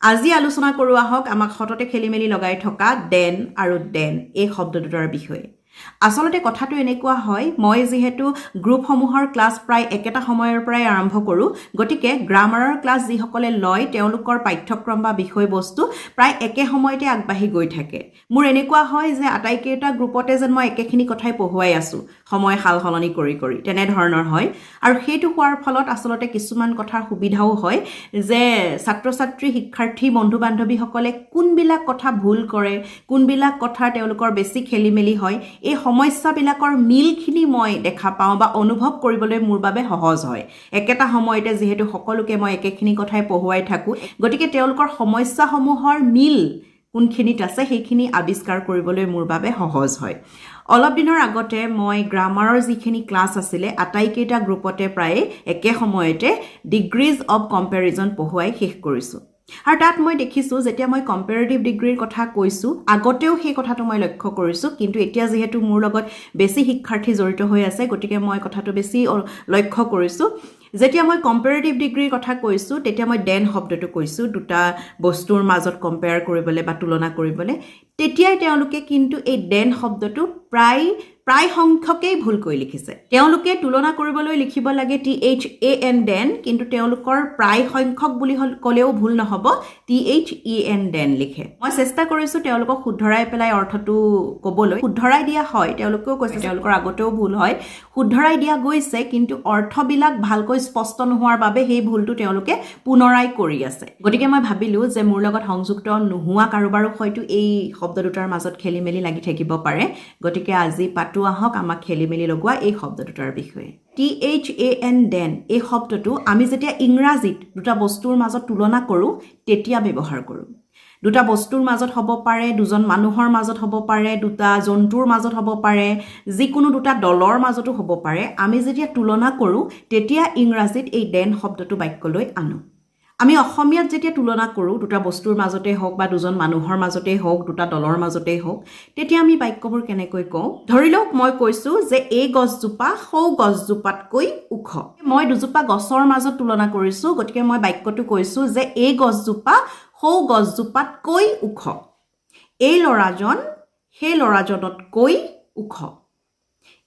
আজি আলোচনা কৰোঁ আহক আমাক সততে খেলিমেলি লগাই থকা দেন আৰু দেন এই শব্দ দুটাৰ বিষয়ে আসলতে কথাটো এনেকুৱা হয় মই যেহেতু গ্ৰুপসমূহৰ ক্লাছ প্ৰায় একেটা সময়ৰ পৰাই আৰম্ভ কৰোঁ গতিকে গ্ৰামাৰৰ ক্লাছ যিসকলে লয় তেওঁলোকৰ পাঠ্যক্ৰম বা বিষয়বস্তু প্ৰায় একে সময়তে আগবাঢ়ি গৈ থাকে মোৰ এনেকুৱা হয় যে আটাইকেইটা গ্ৰুপতে যেন মই একেখিনি কথাই পঢ়ুৱাই আছোঁ সময় হাল সলনি কৰি কৰি তেনে ধৰণৰ হয় আৰু সেইটো হোৱাৰ ফলত আসলতে কিছুমান কথাৰ সুবিধাও হয় যে ছাত্ৰ ছাত্ৰী শিক্ষাৰ্থী বন্ধু বান্ধৱীসকলে কোনবিলাক কথা ভুল কৰে কোনবিলাক কথা তেওঁলোকৰ বেছি খেলিমেলি হয় এই সমস্যাবিলাকৰ মিলখিনি মই দেখা পাওঁ বা অনুভৱ কৰিবলৈ মোৰ বাবে সহজ হয় একেটা সময়তে যেহেতু সকলোকে মই একেখিনি কথাই পঢ়ুৱাই থাকোঁ গতিকে তেওঁলোকৰ সমস্যাসমূহৰ মিল কোনখিনিত আছে সেইখিনি আৱিষ্কাৰ কৰিবলৈ মোৰ বাবে সহজ হয় অলপ দিনৰ আগতে মই গ্ৰামাৰৰ যিখিনি ক্লাছ আছিলে আটাইকেইটা গ্ৰুপতে প্ৰায় একে সময়তে ডিগ্ৰীজ অফ কম্পেৰিজন পঢ়ুৱাই শেষ কৰিছোঁ আৰু তাত মই দেখিছোঁ যেতিয়া মই কম্পেৰেটিভ ডিগ্ৰীৰ কথা কৈছোঁ আগতেও সেই কথাটো মই লক্ষ্য কৰিছোঁ কিন্তু এতিয়া যেহেতু মোৰ লগত বেছি শিক্ষাৰ্থী জড়িত হৈ আছে গতিকে মই কথাটো বেছি লক্ষ্য কৰিছোঁ যেতিয়া মই কম্পেৰেটিভ ডিগ্ৰীৰ কথা কৈছোঁ তেতিয়া মই দেন শব্দটো কৈছোঁ দুটা বস্তুৰ মাজত কম্পেয়াৰ কৰিবলৈ বা তুলনা কৰিবলৈ তেতিয়াই তেওঁলোকে কিন্তু এই দেন শব্দটো প্ৰায় সংখ্যকেই ভুলকৈ লিখিছে তেওঁলোকে তুলনা কৰিবলৈ লিখিব লাগে THAN দেন কিন্তু তেওঁলোকৰ প্ৰায় সংখ্যক বুলি ক'লেও ভুল নহ'ব THEN দেন লিখে মই চেষ্টা কৰিছোঁ তেওঁলোকক শুদ্ধৰাই পেলাই অৰ্থটো ক'বলৈ শুদ্ধৰাই দিয়া হয় তেওঁলোকেও কৈছে তেওঁলোকৰ আগতেও ভুল হয় শুদ্ধৰাই দিয়া গৈছে কিন্তু অৰ্থবিলাক ভালকৈ স্পষ্ট নোহোৱাৰ বাবে সেই ভুলটো তেওঁলোকে পুনৰাই কৰি আছে গতিকে মই ভাবিলোঁ যে মোৰ লগত সংযুক্ত নোহোৱা কাৰোবাৰো হয়তো এই শব্দ দুটাৰ মাজত খেলিমেলি লাগি থাকিব পাৰে গতিকে আজি পাতো আহক আমাক খেলিমেলি লগোৱা এই শব্দ দুটাৰ বিষয়ে THAN দেন এই শব্দটো আমি যেতিয়া ইংৰাজীত দুটা বস্তুৰ মাজত তুলনা কৰোঁ তেতিয়া ব্যৱহাৰ কৰোঁ দুটা বস্তুৰ মাজত হ'ব পাৰে দুজন মানুহৰ মাজত হ'ব পাৰে দুটা জন্তুৰ মাজত হ'ব পাৰে যিকোনো দুটা দলৰ মাজতো হ'ব পাৰে আমি যেতিয়া তুলনা কৰোঁ তেতিয়া ইংৰাজীত এই দেন শব্দটো বাক্যলৈ আনো আমি অসমীয়াত যেতিয়া তুলনা কৰোঁ দুটা বস্তুৰ মাজতে হওক বা দুজন মানুহৰ মাজতে হওক দুটা দলৰ মাজতে হওক তেতিয়া আমি বাক্যবোৰ কেনেকৈ কওঁ ধৰি লওক মই কৈছোঁ যে এই গছজোপা সৌ গছজোপাতকৈ ওখ মই দুজোপা গছৰ মাজত তুলনা কৰিছোঁ গতিকে মই বাক্যটো কৈছোঁ যে এই গছজোপা সৌ গছজোপাতকৈ ওখ এই ল'ৰাজন সেই ল'ৰাজনতকৈ ওখ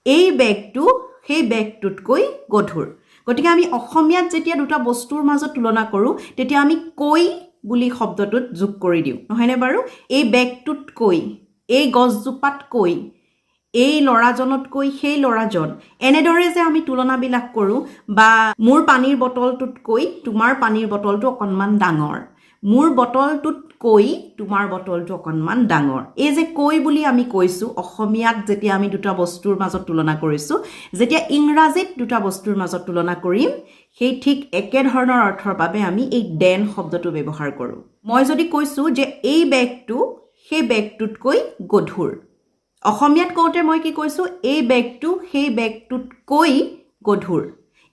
এই বেগটো সেই বেগটোতকৈ গধুৰ গতিকে আমি অসমীয়াত যেতিয়া দুটা বস্তুৰ মাজত তুলনা কৰোঁ তেতিয়া আমি কৈ বুলি শব্দটোত যোগ কৰি দিওঁ নহয়নে বাৰু এই বেগটোতকৈ এই গছজোপাতকৈ এই ল'ৰাজনতকৈ সেই ল'ৰাজন এনেদৰে যে আমি তুলনাবিলাক কৰোঁ বা মোৰ পানীৰ বটলটোতকৈ তোমাৰ পানীৰ বটলটো অকণমান ডাঙৰ মোৰ বটলটোতকৈ তোমাৰ বটলটো অকণমান ডাঙৰ এই যে কৈ বুলি আমি কৈছোঁ অসমীয়াত যেতিয়া আমি দুটা বস্তুৰ মাজত তুলনা কৰিছোঁ যেতিয়া ইংৰাজীত দুটা বস্তুৰ মাজত তুলনা কৰিম সেই ঠিক একেধৰণৰ অৰ্থৰ বাবে আমি এই দেন শব্দটো ব্যৱহাৰ কৰোঁ মই যদি কৈছোঁ যে এই বেগটো সেই বেগটোতকৈ গধুৰ অসমীয়াত কওঁতে মই কি কৈছোঁ এই বেগটো সেই বেগটোতকৈ গধুৰ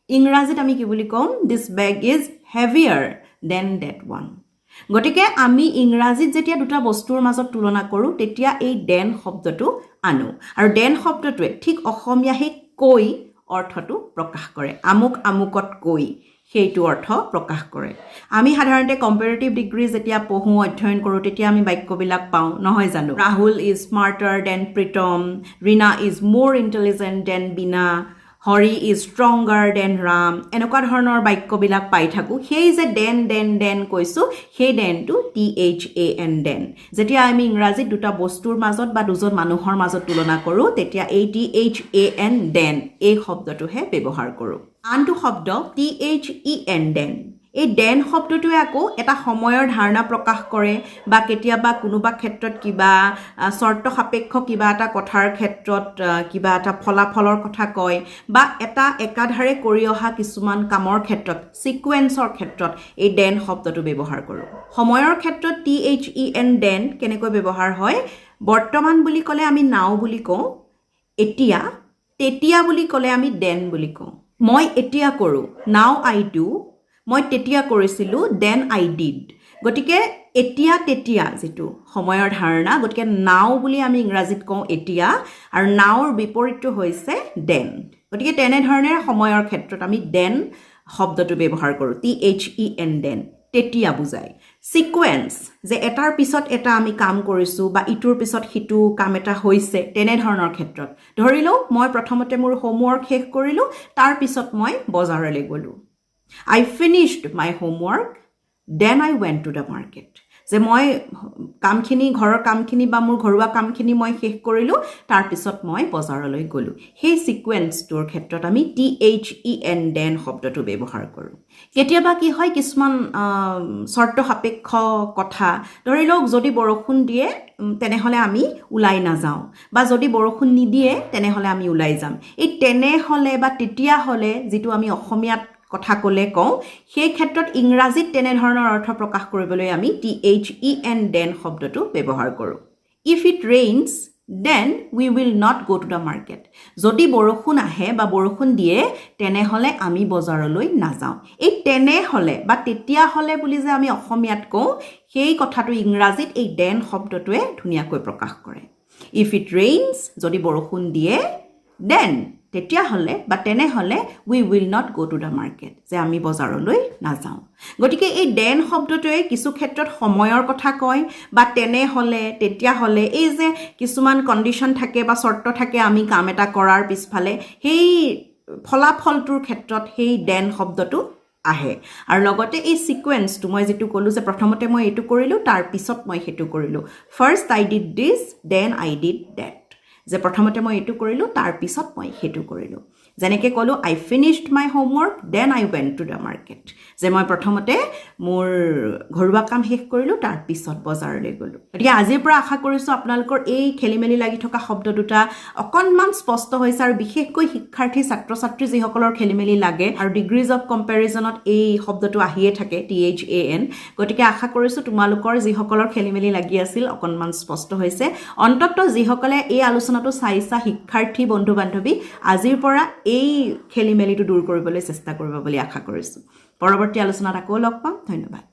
ইংৰাজীত আমি কি বুলি কম দিছ বেগ ইজ হেভিয়াৰ দেন ডেট ওৱান গতিকে আমি ইংৰাজীত যেতিয়া দুটা বস্তুৰ মাজত তুলনা কৰোঁ তেতিয়া এই দেন শব্দটো আনো আৰু দেন শব্দটোৱে ঠিক অসমীয়া সেই কৈ অৰ্থটো প্ৰকাশ কৰে আমুক আমুকত কৈ সেইটো অৰ্থ প্ৰকাশ কৰে আমি সাধাৰণতে কম্পেৰেটিভ ডিগ্ৰী যেতিয়া পঢ়োঁ অধ্যয়ন কৰোঁ তেতিয়া আমি বাক্যবিলাক পাওঁ নহয় জানো Rahul is smarter than Pritam Reena is more intelligent than Bina Hari is stronger than Ram এনেকুৱা ধৰণৰ বাক্যবিলাক পাই থাকোঁ সেই যে দেন কৈছোঁ সেই দেনটো THAN দেন যেতিয়া আমি ইংৰাজীত দুটা বস্তুৰ মাজত বা দুজন মানুহৰ মাজত তুলনা কৰোঁ তেতিয়া এই THAN দেন এই শব্দটোহে ব্যৱহাৰ কৰোঁ আনটো শব্দ THEN দেন এই দেন শব্দটোৱে আকৌ এটা সময়ৰ ধাৰণা প্ৰকাশ কৰে বা কেতিয়াবা কোনোবা ক্ষেত্ৰত কিবা চৰ্ত সাপেক্ষ কিবা এটা কথাৰ ক্ষেত্ৰত কিবা এটা ফলাফলৰ কথা কয় বা এটা একাধাৰে কৰি অহা কিছুমান কামৰ ক্ষেত্ৰত সিকুৱেন্সৰ ক্ষেত্ৰত এই দেন শব্দটো ব্যৱহাৰ কৰোঁ সময়ৰ ক্ষেত্ৰত THEN দেন কেনেকৈ ব্যৱহাৰ হয় বৰ্তমান বুলি ক'লে আমি নাও বুলি কওঁ এতিয়া তেতিয়া বুলি ক'লে আমি দেন বুলি কওঁ মই এতিয়া কৰোঁ নাও আই ডু মই তেতিয়া কৰিছিলোঁ দেন আই ডিড গতিকে এতিয়া তেতিয়া যিটো সময়ৰ ধাৰণা গতিকে নাও বুলি আমি ইংৰাজীত কওঁ এতিয়া আৰু নাওৰ বিপৰীতটো হৈছে দেন গতিকে তেনেধৰণে সময়ৰ ক্ষেত্ৰত আমি দেন শব্দটো ব্যৱহাৰ কৰোঁ THEN দেন তেতিয়া বুজায় সিকুৱেন্স যে এটাৰ পিছত এটা আমি কাম কৰিছোঁ বা ইটোৰ পিছত সিটো কাম এটা হৈছে তেনেধৰণৰ ক্ষেত্ৰত ধৰি লওঁ মই প্ৰথমতে মোৰ হোমৱৰ্ক শেষ কৰিলোঁ তাৰ পিছত মই বজাৰলৈ গ'লোঁ I finished my homework then I went to the market যে মই কামখিনি ঘৰৰ কামখিনি বা মোৰ ঘৰুৱা কামখিনি মই শেষ কৰিলোঁ তাৰ পিছত মই বজাৰলৈ গ'লোঁ সেই সিকুৱেন্সটোৰ ক্ষেত্ৰত আমি THEN then শব্দটো ব্যৱহাৰ কৰোঁ কেতিয়াবা কি হয় কিছুমান শৰ্ত সাপেক্ষ কথা ধৰি লওক যদি বৰষুণ দিয়ে তেনেহলে আমি উলাই নাযাওঁ বা যদি বৰষুণ নিদিয়ে তেনেহলে আমি উলাই যাম এই তেনেহলে বা তেতিয়া হলে যেটো আমি অসমীয়াত কথা ক'লে কওঁ সেই ক্ষেত্ৰত ইংৰাজীত তেনেধৰণৰ অৰ্থ প্ৰকাশ কৰিবলৈ আমি THEN then শব্দটো ব্যৱহাৰ কৰোঁ if it rains then we will not go to the market যদি বৰষুণ আহে বা বৰষুণ দিয়ে তেনেহলে আমি বজাৰলৈ নাযাওঁ এই তেনেহলে বা তেতিয়া হলে বুলি যে আমি অসমীয়াত কওঁ সেই কথাটো ইংৰাজীত এই then শব্দটোৱে ধুনীয়াকৈ প্ৰকাশ কৰে if it rains যদি বৰষুণ দিয়ে then তেতিয়া হলে বা তেনেহলে we will not go to the market যে আমি বজাৰলৈ নাযাওঁ গতিকে এই then শব্দটোৱে কিছু ক্ষেত্ৰত সময়ৰ কথা কয় বা তেনেহলে তেতিয়া হলে এই যে কিছুমান কন্ডিশন থাকে বা শৰ্ত থাকে আমি কাম এটা কৰাৰ পিছফালে সেই ফলাফলটোৰ ক্ষেত্ৰত সেই then শব্দটো আহে আৰু লগতে এই সিকুৱেন্সটো মই যেটো ক'লো যে প্ৰথমতে মই এটো কৰিলোঁ তাৰ পিছত মই হেতু কৰিলোঁ first I did this then I did that যে প্ৰথমতে মই এটো কৰিলোঁ তাৰ পিছত মই হেতু কৰিলোঁ যেনেকৈ ক'লো I finished my homework then I went to the market যে মই প্ৰথমতে মোৰ ঘৰুৱা কাম শেষ কৰিলোঁ তাৰ পিছত বজাৰলৈ গ'লো গতিকে আজিৰ পৰা আশা কৰিছোঁ আপোনালোকৰ এই খেলিমেলি লাগি থকা শব্দ দুটা অকনমান স্পষ্ট হৈছে আৰু বিশেষকৈ শিক্ষাৰ্থী ছাত্ৰ ছাত্ৰী যিসকলৰ খেলিমেলি লাগে আৰু ডিগ্ৰীজ অফ কম্পেৰিজনত এই শব্দটো আহিয়ে থাকে THEN গতিকে আশা কৰিছোঁ তোমালোকৰ যিসকলৰ খেলিমেলি লাগি আছিল অকনমান স্পষ্ট হৈছে অন্ততঃ যিসকলে এই আলোচনাটো চাইছা শিক্ষাৰ্থী বন্ধু বান্ধৱী আজিৰ পৰা এই খেলিমেলিটো দূৰ কৰিবলৈ চেষ্টা কৰিব বুলি আশা কৰিছোঁ পৰৱৰ্তী আলোচনাত আকৌ লগ পাম ধন্যবাদ